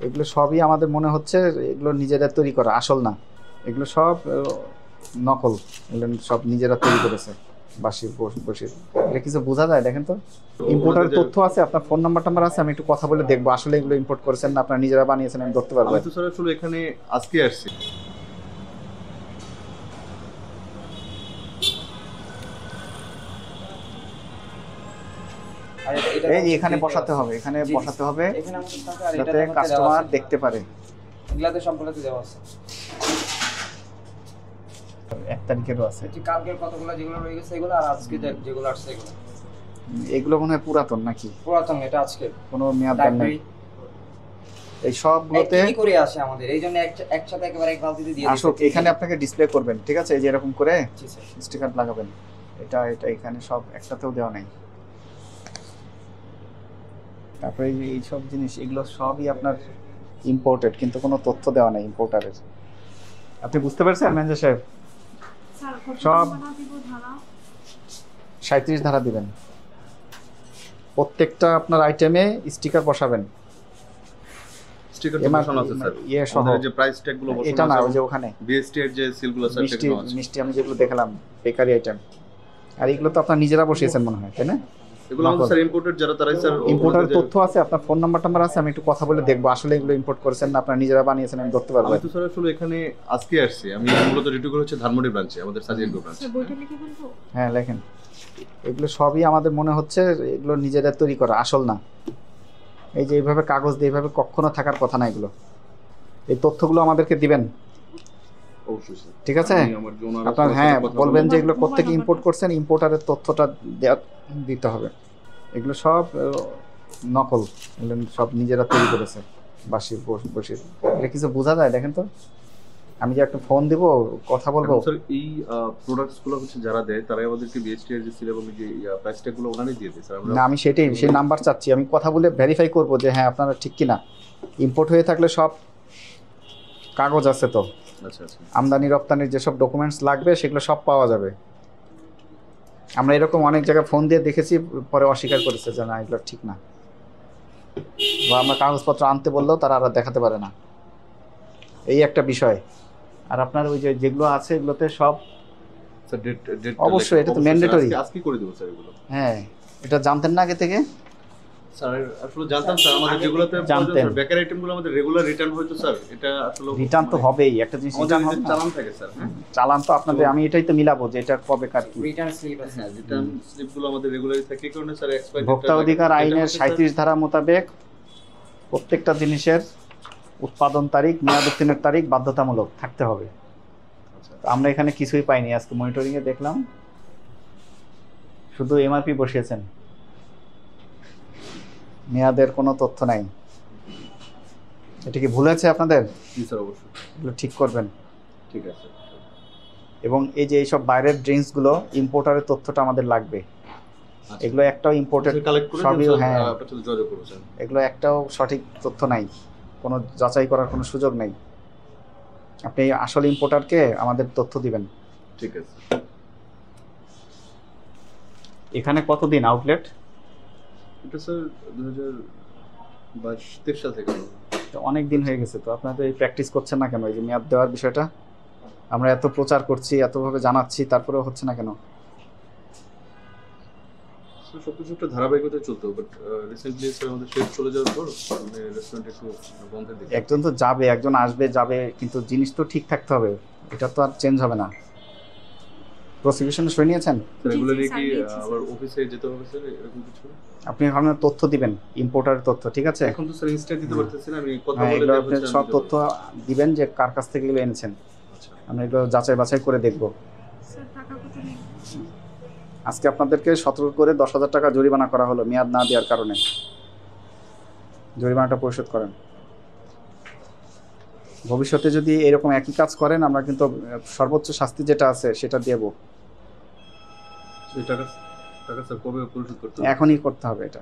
এগুলো সবই আমাদের মনে হচ্ছে এগুলো নিজেরা তৈরি করা, আসল না। এগুলো সব নকল, এগুলো সব নিজেরা তৈরি করেছে বাসির বসির। এটা কিছু বোঝা যায়, দেখেন তো। ইম্পোর্টার তথ্য আছে, আপনার ফোন নাম্বার আছে, আমি একটু কথা বলে দেখবো আসলে এগুলো ইম্পোর্ট করেছেন না আপনারা নিজেরা বানিয়েছেন, আমি ধরতে পারবো। আমি তো স্যার আসলে এখানে আজকে আসছি। এই যে এখানে বসাতে হবে, এখানে বসাতে হবে যাতে কাস্টমার দেখতে পারে। এগুলাতে সম্পূর্ণ দেওয়া আছে। 1 তারিখেরও আছে। কালকের কতগুলো যেগুলো রয়ে গেছে এগুলো, আর আজকে যেগুলো আসছে এগুলো। এগুলো মনে হয় পুরাতন নাকি? পুরাতন, এটা আজকে কোনো মেয়াদ নেই। এই সবগুলোতে কি করে আসে আমাদের, এইজন্য একসাথে একেবারে এক বালতিতে দিয়ে আসুক। এখানে আপনাকে ডিসপ্লে করবেন, ঠিক আছে, এই যে এরকম করে জি স্যার স্টিকার লাগাবেন। এটা এখানে সব একসাথেও দেওয়া নাই। তারপরে এই সব জিনিস, এগুলো সবই আপনার ইম্পোর্টেড, কিন্তু কোনো তথ্য দেওয়া নাই ইম্পোর্টারের। আপনি বুঝতে পারছেন ম্যানেজার সাহেব? সব 37 ধারা দিবেন, প্রত্যেকটা আপনার আইটেমে স্টিকার বসাবেন। স্টিকার তো বসানো আছে স্যার। ইয়ে সহ আমাদের যে প্রাইস ট্যাগ গুলো বসানো আছে, এটা না, ওই যে ওখানে বিএসটি এর যে সিলগুলো স্যার সেগুলো আছে। মিষ্টি আমি যেগুলো দেখালাম বেকারি আইটেম, আর এগুলো তো আপনারা নিজেরা বসিয়েছেন মনে হয়, তাই না? এগুলো আমাদের স্যার ইম্পোর্টেড যারা তারাই স্যার। ইম্পোর্টার তথ্য আছে, আপনার ফোন নাম্বার আছে, আমি একটু কথা বলে দেখবো আসলে এগুলো ইম্পোর্ট করেছেন না আপনারা নিজেরা বানিয়েছেন, আমি ধরতে পারবো। আমি তো স্যার আসলে এখানে আজকে আসছি। আমি মূলত ডিউটি করে হচ্ছে ধানমন্ডি ব্রাঞ্চে, আমাদের সাজিয়ার ব্রাঞ্চ। হ্যাঁ লেখেন। এগুলো সবই আমাদের মনে হচ্ছে এগুলো নিজেরা তৈরি করা, আসল না। এই যে এইভাবে কাগজ দিয়ে এইভাবে কখনো থাকার কথা না এগুলো। এই তথ্যগুলো আমাদেরকে দিবেন, অবশ্যই স্যার। ঠিক আছে? আপনার হ্যাঁ বলবেন যে এগুলো কোত্থেকে ইম্পোর্ট করছেন, ইম্পোর্টারের তথ্যটা দিতে হবে। এগুলো সব নকল, এগুলো সব নিজেরা তৈরি করেছে বাসির বসির। এটা কিছু বোঝা যায়, দেখেন তো। আমি যে একটা ফোন দিব, কথা বলবো। স্যার এই প্রোডাক্টস গুলো হচ্ছে যারা দেয় তারাই আমাদেরকে বিএসটি এর যে সিল এবং যে প্রাইস ট্যাগ গুলো ওখানেই দিয়ে দেয় স্যার। আমরা না, আমি সেই নাম্বার চাচ্ছি, আমি কথা বলে ভেরিফাই করব যে হ্যাঁ আপনারা ঠিক কিনা। ইম্পোর্ট হয়ে থাকলে সব কাগজ আছে তো, আচ্ছা আচ্ছা, আমদানি রপ্তানির যেসব ডকুমেন্টস লাগবে সেগুলো সব পাওয়া যাবে। আমরা এরকম অনেক জায়গায় ফোন দিয়ে দেখেছি, পরে অস্বীকার করেছে যে না এগুলো ঠিক না, বা আমরা কাগজপত্র আনতে বললেও তারা আর দেখাতে পারে না। এই একটা বিষয়। আর আপনার ওই যে যেগুলো আছে এগুলোতে সব স্যার ডেট অবশ্যই, এটা তো ম্যান্ডেটরি। আজকে করে দেব স্যার এগুলো। হ্যাঁ, এটা জানতেন না আগে থেকে? স্যার আসলে জানতাম স্যার, আমাদের যেগুলোতে জানতেন বেকার আইটেমগুলো আমাদের রেগুলার রিটার্ন হয়তো স্যার, এটা আসলে রিটার্ন তো হবেই, একটা জিনিস রিটার্ন হবে না। চালান থাকে স্যার। হ্যাঁ, চালান তো আপনাদের, আমি এটাই তো মিলাবো যে এটা কবে কার কি। রিটার্ন স্লিপ আছে। হ্যাঁ, রিটার্ন স্লিপগুলো আমাদের রেগুলারই থাকে, এই কারণে স্যার এক্সপায়ারি ভোক্তা অধিকার আইনের 37 ধারা মোতাবেক প্রত্যেকটা জিনিসের উৎপাদন তারিখ, মেয়াদ উত্তীর্ণের তারিখ বাধ্যতামূলক থাকতে হবে। তো আমরা এখানে কিছুই পাইনি, আজকে মনিটরিং এ দেখলাম শুধু এমআরপি বসিয়েছেন, মেয়াদের কোনো তথ্য নাই। এটা কি ভুল হয়েছে আপনাদের? জি স্যার, অবশ্যই এগুলো ঠিক করবেন। ঠিক আছে। এবং এই যে এইসব বাইরের ড্রিঙ্কসগুলো, ইম্পোর্টারের তথ্যটা আমাদের লাগবে। এগুলো একটাও ইম্পোর্টেড সবই, হ্যাঁ যোগাযোগ করুন স্যার। এগুলো একটাও সঠিক তথ্য নাই, কোনো যাচাই করার কোনো সুযোগ নেই। আপনি আসল ইম্পোর্টারকে আমাদের তথ্য দিবেন। ঠিক আছে। এখানে কতদিন আউটলেট? এটা স্যার 2022-23 সাল থেকে। অনেক দিন হয়ে গেছে তো, আপনারা তো এই প্র্যাকটিস করছেন না কেন? এই যে মেয়াদ দেওয়ার বিষয়টা আমরা এত প্রচার করছি, এতভাবে জানাচ্ছি, তারপরেও হচ্ছে না কেন? সবকিছু একটা ধারাবাহিকতায় চলতো, বাট রিসেন্টলি স্যার আমাদের শেফ চলে যাওয়ার পর রেস্টুরেন্ট একটু বন্ধের দিকে। একজন তো যাবে, একজন আসবে যাবে, কিন্তু জিনিস তো ঠিক থাকতে হবে, এটা তো আর চেঞ্জ হবে না। প্রসিকিউশনে সই নিয়েছেন? স্যার এগুলো নিয়ে কি আবার অফিসে যেতে হবে স্যার, এরকম কিছু? আপনি এখন তথ্য দিবেন, ইম্পোর্টারের তথ্য, ঠিক আছে? এখন তো স্যার ইনস্ট্যান্ট দিতে পারতেছি না, আমি কথা হ্যাঁ, বলে এগুলো দেখব আপনি স্যার। সব তথ্য দিবেন যে কার কাছ থেকে এগুলো এনেছেন। আচ্ছা, আমরা এগুলো যাচাই বাছাই করে দেখব। আজকে আপনাদেরকে সতর্ক করে 10,000 টাকা জরিমানা করা হলো মেয়াদ না দেওয়ার কারণে। জরিমানাটা পরিশোধ করেন। ভবিষ্যতে যদি এরকম একই কাজ করেন, আমরা কিন্তু সর্বোচ্চ শাস্তি যেটা আছে সেটা দেব। এই টাকা স্যার কবে পরিশোধ করতে হবে? এখনই করতে হবে এটা।